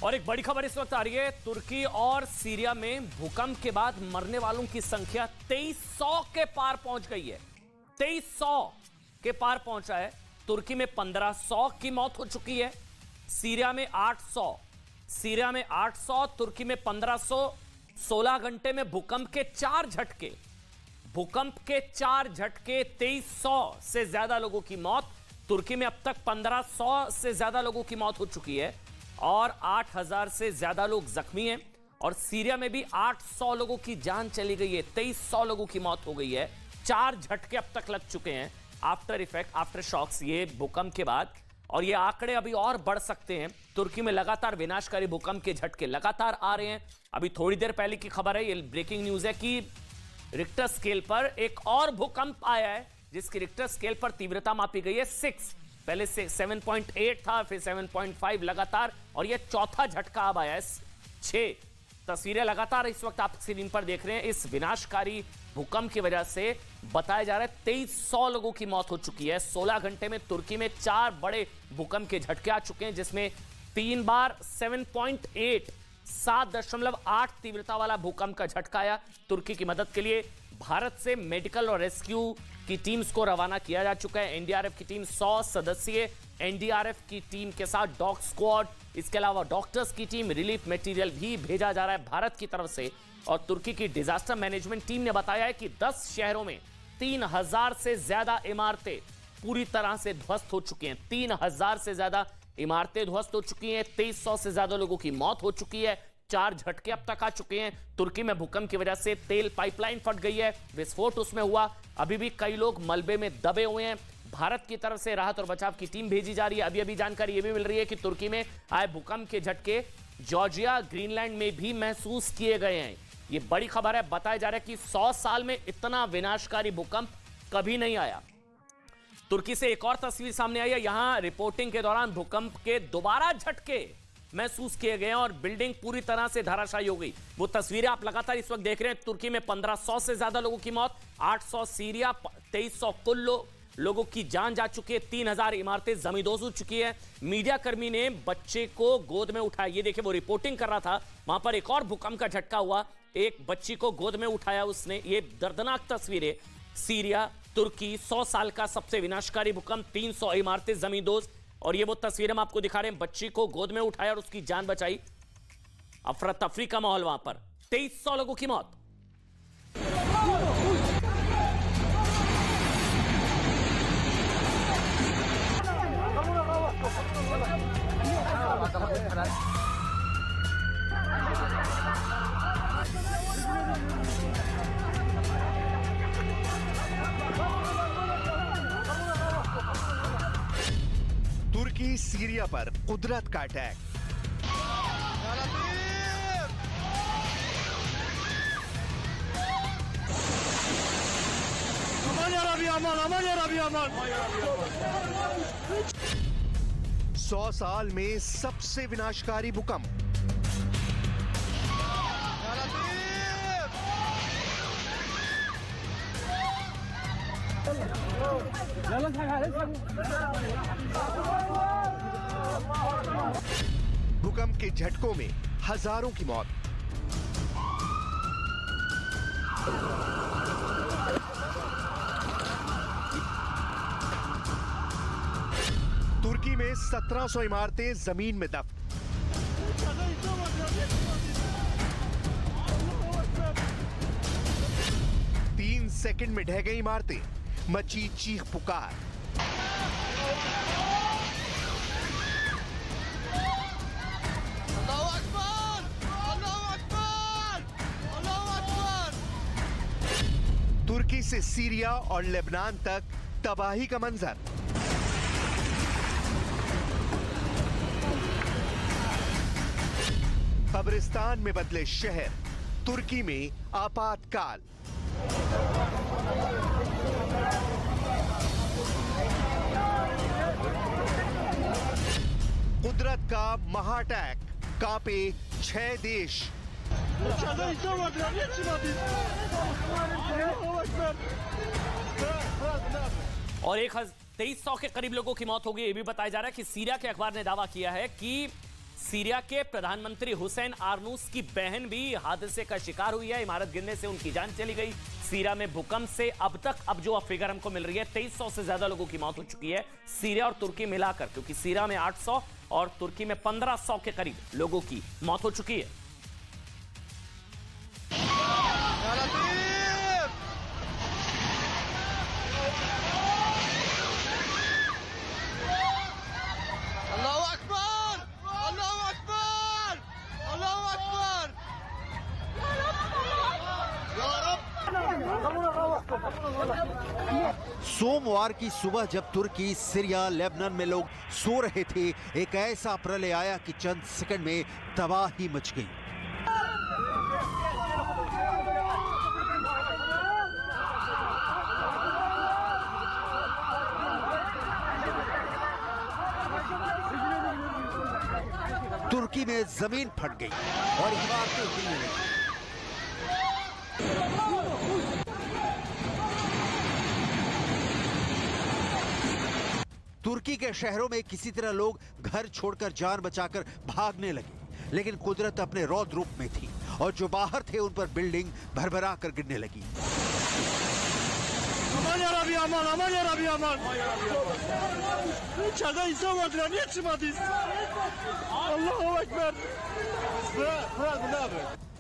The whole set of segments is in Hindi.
और एक बड़ी खबर इस वक्त आ रही है। तुर्की और सीरिया में भूकंप के बाद मरने वालों की संख्या 2300 के पार पहुंच गई है। 2300 के पार पहुंचा है। तुर्की में 1500 की मौत हो चुकी है। सीरिया में 800, तुर्की में 1500। 16 घंटे में भूकंप के 4 झटके 2300 से ज्यादा लोगों की मौत। तुर्की में अब तक 1500 से ज्यादा लोगों की मौत हो चुकी है और 8000 से ज्यादा लोग जख्मी हैं। और सीरिया में भी 800 लोगों की जान चली गई है। 2300 लोगों की मौत हो गई है। 4 झटके अब तक लग चुके हैं, आफ्टर इफेक्ट, आफ्टर शॉक्स, ये भूकंप के बाद। और ये आंकड़े अभी और बढ़ सकते हैं। तुर्की में लगातार विनाशकारी भूकंप के झटके लगातार आ रहे हैं। अभी थोड़ी देर पहले की खबर है, ये ब्रेकिंग न्यूज है कि रिक्टर स्केल पर एक और भूकंप आया है जिसकी रिक्टर स्केल पर तीव्रता मापी गई है 6। पहले से 7.8 था, फिर 7.5 लगातार, और यह चौथा झटका अब आया है 6। तस्वीरें लगातार इस वक्त आप स्क्रीन पर देख रहे हैं। इस विनाशकारी भूकंप की वजह से बताया जा रहा है 2300 लोगों की मौत हो चुकी है। 16 घंटे में तुर्की में 4 बड़े भूकंप के झटके आ चुके हैं, जिसमें 3 बार 7.8 7.8 तीव्रता वाला भूकंप का झटका आया। तुर्की की मदद के लिए भारत से मेडिकल और रेस्क्यू की टीम्स को रवाना किया जा चुका है। एनडीआरएफ की टीम 100 सदस्यीय एनडीआरएफ की टीम के साथ डॉग स्क्वाड, इसके अलावा डॉक्टर्स की टीम, रिलीफ मटेरियल भी भेजा जा रहा है भारत की तरफ से। और तुर्की की डिजास्टर मैनेजमेंट टीम ने बताया है कि 10 शहरों में 3000 से ज्यादा इमारतें पूरी तरह से ध्वस्त हो चुकी हैं। 3000 से ज्यादा इमारतें ध्वस्त हो चुकी हैं। 2300 से ज्यादा लोगों की मौत हो चुकी है। 4 झटके अब तक आ चुके हैं। तुर्की में भूकंप की वजह से तेल पाइपलाइन फट गई है, विस्फोट उसमें हुआ। अभी भी कई लोग मलबे में दबे हुए हैं। भारत की तरफ से राहत और बचाव की टीम भेजी जा रही है। अभी जानकारी यह भी मिल रही है कि तुर्की में आए भूकंप के झटके जॉर्जिया, ग्रीनलैंड में भी महसूस किए गए हैं। यह बड़ी खबर है। बताया जा रहा है कि 100 साल में इतना विनाशकारी भूकंप कभी नहीं आया। तुर्की से एक और तस्वीर सामने आई है। यहां रिपोर्टिंग के दौरान भूकंप के दोबारा झटके महसूस किए गए और बिल्डिंग पूरी तरह से धराशायी हो गई। वो तस्वीरें आप लगातार इस वक्त देख रहे हैं। तुर्की में 1500 से ज्यादा लोगों की मौत, 800 सीरिया, 2300 कुल लोगों की जान जा चुकी है। 3000 इमारतें जमींदोज हो चुकी है। मीडिया कर्मी ने बच्चे को गोद में उठाया। ये देखिए, वो रिपोर्टिंग कर रहा था, वहां पर एक और भूकंप का झटका हुआ। एक बच्ची को गोद में उठाया उसने। ये दर्दनाक तस्वीरें। सीरिया, तुर्की, 100 साल का सबसे विनाशकारी भूकंप, 300 इमारतें जमींदोज। और ये वो तस्वीरें हम आपको दिखा रहे हैं। बच्ची को गोद में उठाया और उसकी जान बचाई। अफरा तफरी का माहौल वहां पर। 2300 लोगों की मौत। तुर्की सीरिया पर कुदरत का अटैक। सौ साल में सबसे विनाशकारी भूकंप। भूकंप के झटकों में हजारों की मौत। तुर्की में 1700 इमारतें जमीन में दफन। तीन सेकंड में ढह गई इमारतें, मची चीख पुकार। तुर्की से सीरिया और लेबनान तक तबाही का मंजर। कब्रिस्तान में बदले शहर, तुर्की में आपातकाल। कुदरत का महाअटैक, कांपे 6 देश। और 2300 के करीब लोगों की मौत हो गई। ये भी बताया जा रहा है कि सीरिया के अखबार ने दावा किया है कि सीरिया के प्रधानमंत्री हुसैन आर्नूस की बहन भी हादसे का शिकार हुई है। इमारत गिरने से उनकी जान चली गई। सीरिया में भूकंप से अब तक जो फिगर हमको मिल रही है 2300 से ज्यादा लोगों की मौत हो चुकी है, सीरिया और तुर्की मिलाकर, क्योंकि सीरिया में 800 और तुर्की में 1500 के करीब लोगों की मौत हो चुकी है। सोमवार की सुबह जब तुर्की, सीरिया, लेबनान में लोग सो रहे थे, एक ऐसा प्रलय आया कि चंद सेकंड में तबाही मच गई। तुर्की में जमीन फट गई और इमारतें हिलने लगी। तुर्की के शहरों में किसी तरह लोग घर छोड़कर जान बचाकर भागने लगे, लेकिन कुदरत अपने रौद्र रूप में थी और जो बाहर थे उन पर बिल्डिंग भरभरा कर गिरने लगी।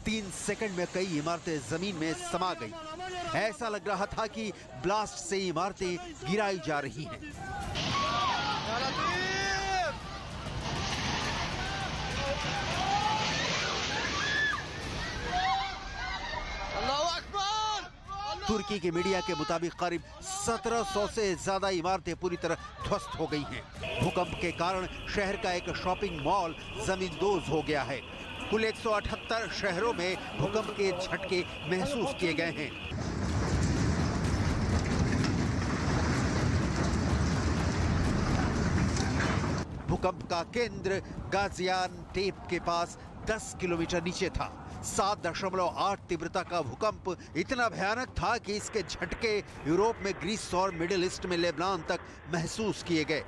तीन सेकंड में कई इमारतें जमीन में समा गई। ऐसा लग रहा था कि ब्लास्ट से इमारतें गिराई जा रही हैं। तुर्की के मीडिया के मुताबिक करीब 1700 से ज्यादा इमारतें पूरी तरह ध्वस्त हो गई हैं। भूकंप के कारण शहर का एक शॉपिंग मॉल जमींदोज हो गया है। कुल 178 शहरों में भूकंप के झटके महसूस किए गए हैं। भूकंप का केंद्र गाजियानटेप के पास 10 किलोमीटर नीचे था। 7.8 तीव्रता का भूकंप इतना भयानक था कि इसके झटके यूरोप में ग्रीस और मिडिल ईस्ट में लेबनान तक महसूस किए गए।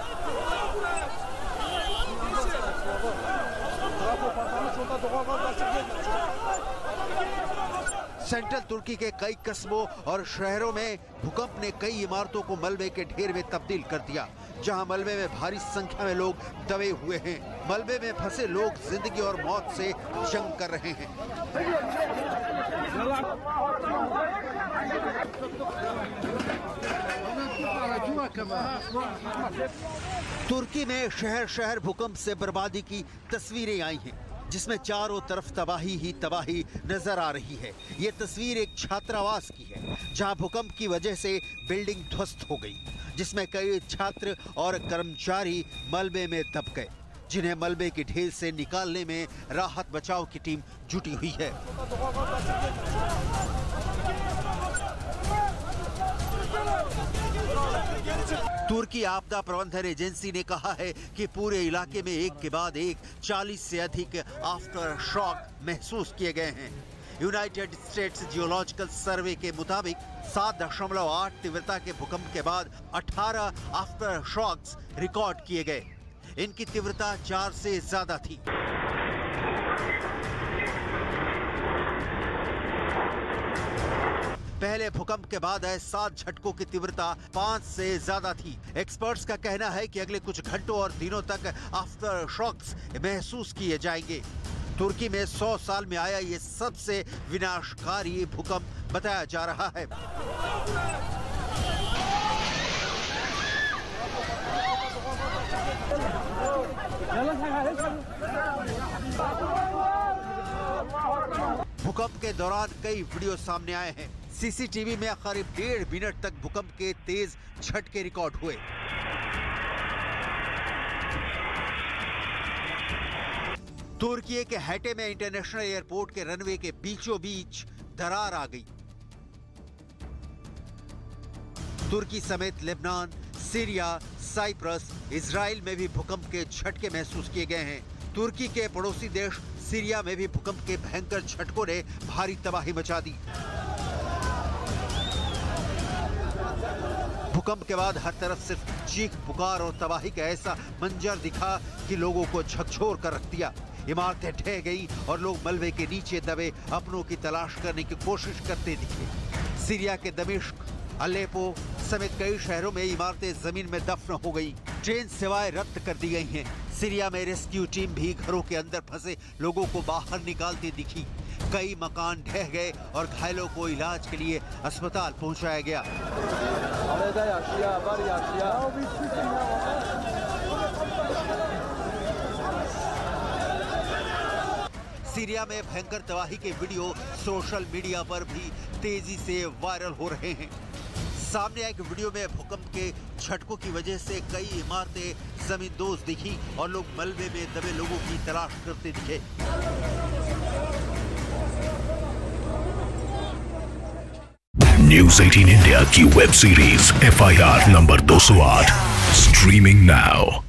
सेंट्रल तुर्की के कई कस्बों और शहरों में भूकंप ने कई इमारतों को मलबे के ढेर में तब्दील कर दिया। जहां मलबे में भारी संख्या में लोग दबे हुए हैं। मलबे में फंसे लोग जिंदगी और मौत से जंग कर रहे हैं। तुर्की में शहर शहर भूकंप से बर्बादी की तस्वीरें आई हैं, जिसमें चारों तरफ तबाही ही तबाही नजर आ रही है। ये तस्वीर एक छात्रावास की है, जहां भूकंप की वजह से बिल्डिंग ध्वस्त हो गई, जिसमें कई छात्र और कर्मचारी मलबे में दब गए, जिन्हें मलबे के ढेर से निकालने में राहत बचाव की टीम जुटी हुई है। तुर्की आपदा प्रबंधन एजेंसी ने कहा है कि पूरे इलाके में एक के बाद एक 40 से अधिक आफ्टर शॉक महसूस किए गए हैं। यूनाइटेड स्टेट्स जियोलॉजिकल सर्वे के मुताबिक 7.8 तीव्रता के भूकंप के बाद 18 आफ्टर शॉक्स रिकॉर्ड किए गए। इनकी तीव्रता 4 से ज्यादा थी। पहले भूकंप के बाद आए 7 झटकों की तीव्रता 5 से ज्यादा थी। एक्सपर्ट्स का कहना है कि अगले कुछ घंटों और दिनों तक आफ्टर शॉक्स महसूस किए जाएंगे। तुर्की में 100 साल में आया ये सबसे विनाशकारी भूकंप बताया जा रहा है। भूकंप के दौरान कई वीडियो सामने आए हैं। सीसीटीवी में करीब 1.5 मिनट तक भूकंप के तेज झटके रिकॉर्ड हुए। तुर्की के हैटे में इंटरनेशनल एयरपोर्ट के रनवे के बीचों बीच दरार आ गई। तुर्की समेत लेबनान, सीरिया, साइप्रस, इजराइल में भी भूकंप के झटके महसूस किए गए हैं। तुर्की के पड़ोसी देश सीरिया में भी भूकंप के भयंकर झटकों ने भारी तबाही मचा दी। भूकंप के बाद हर तरफ सिर्फ चीख पुकार और तबाही का ऐसा मंजर दिखा कि लोगों को झकझोर कर रख दिया। इमारतें ढह गई और लोग मलबे के नीचे दबे अपनों की तलाश करने की कोशिश करते दिखे। सीरिया के दमिश्क, अलेपो समेत कई शहरों में इमारतें जमीन में दफन हो गई। ट्रेन सेवाएं रद्द कर दी गई हैं। सीरिया में रेस्क्यू टीम भी घरों के अंदर फंसे लोगों को बाहर निकालती दिखी। कई मकान ढह गए और घायलों को इलाज के लिए अस्पताल पहुंचाया गया। सीरिया में भयंकर तबाही के वीडियो सोशल मीडिया पर भी तेजी से वायरल हो रहे हैं। सामने आए वीडियो में भूकंप के झटकों की वजह से कई इमारतें जमींदोज दिखी और लोग मलबे में दबे लोगों की तलाश करते दिखे। न्यूज़ 18 इंडिया की web series FIR number 208 streaming now.